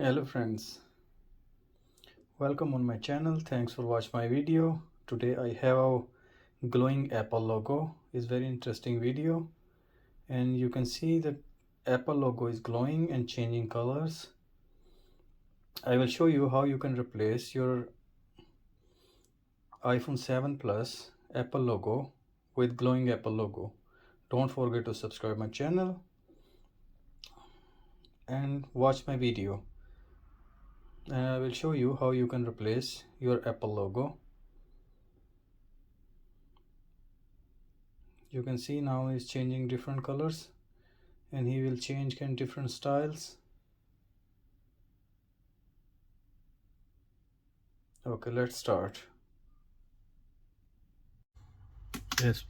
Hello friends, welcome on my channel. Thanks for watching my video. Today I have a glowing Apple logo. It's very interesting video, and you can see the Apple logo is glowing and changing colors. I will show you how you can replace your iPhone 7 Plus Apple logo with glowing Apple logo. Don't forget to subscribe my channel and watch my video. And I will show you how you can replace your Apple logo. You can see now he's changing different colors, and he will change in different styles. Okay, let's start. Yes.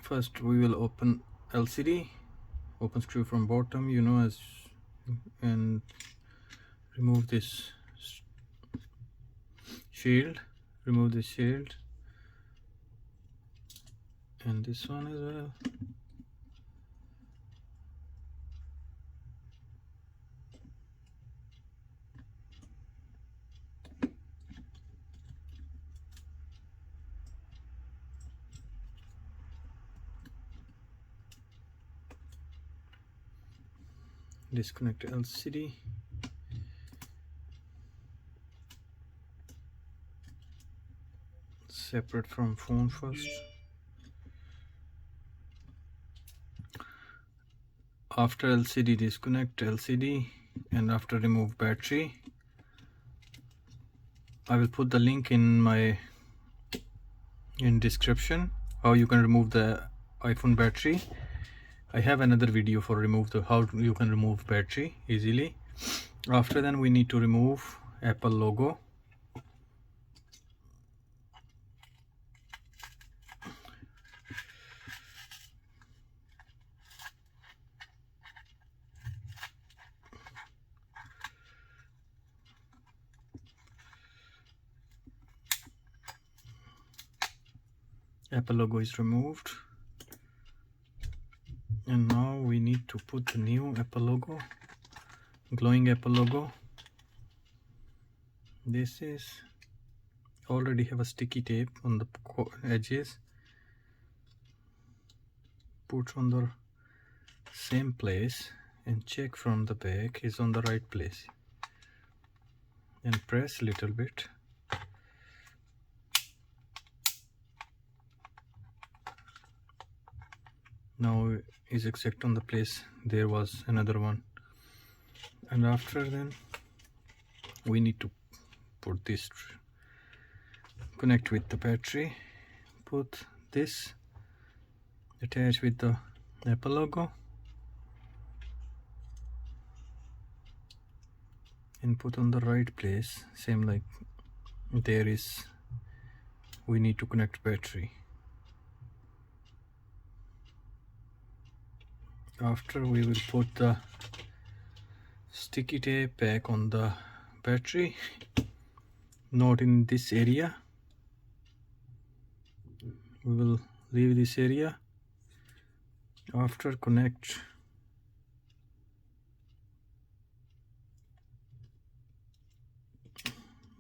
First we will open LCD, open screw from bottom, and remove this shield, remove the shield and this one as well. Disconnect LCD. Separate from phone first. After LCD, disconnect LCD, and after remove battery. I will put the link in description how you can remove the iPhone battery. I have another video for how you can remove battery easily. After then we need to remove Apple logo. Apple logo is removed, and now we need to put the new Apple logo, glowing Apple logo. This is already have a sticky tape on the edges. Put on the same place and check from the back is on the right place, and press a little bit. Now is exact on the place there was another one. And after then we need to put this, connect with the battery, put this, attach with the Apple logo, and put on the right place, same like there is. We need to connect battery. After we will put the sticky tape back on the battery, not in this area. We will leave this area. After connect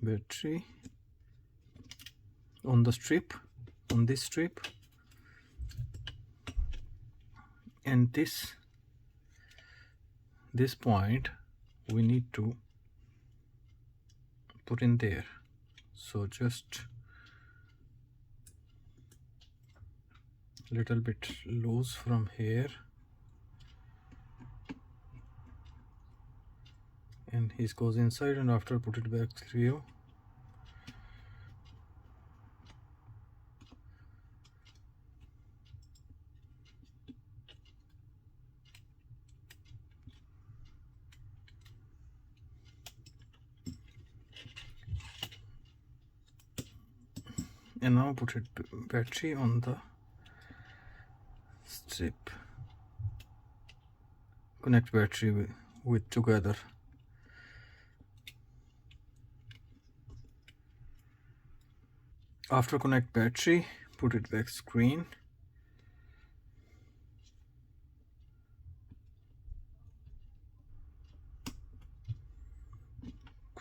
battery on the strip, on this strip, and this point we need to put in there. So just little bit loose from here, and he goes inside, and after put it back through. And now put it battery on the strip. Connect battery with together. After connect battery, put it back screen.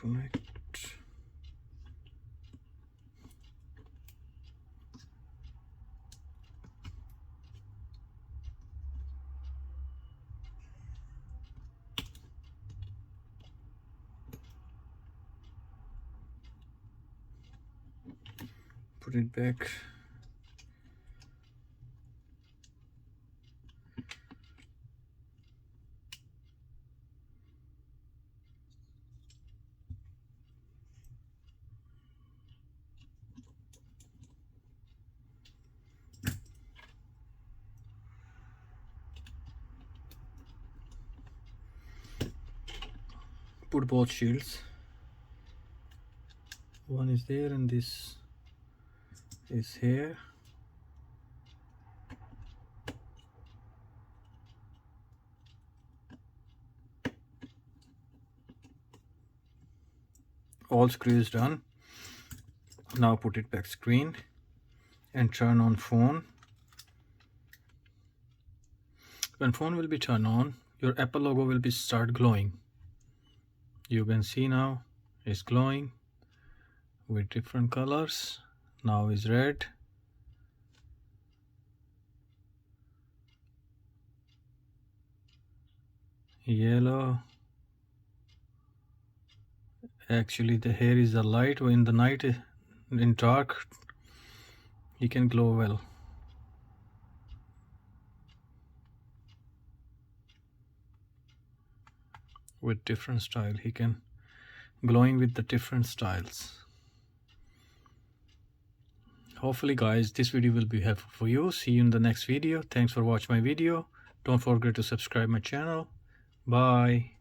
connect. Put it back. Put both shields. One is there and this is here. All screws done. Now put it back screen and turn on phone. When phone will be turned on, your Apple logo will be start glowing. You can see now it's glowing with different colors. Now is red, yellow. Actually the hair is a light. In the night, in dark, he can glow well. With different style, he can glowing with the different styles. Hopefully guys, this video will be helpful for you. See you in the next video. Thanks for watching my video. Don't forget to subscribe my channel. Bye.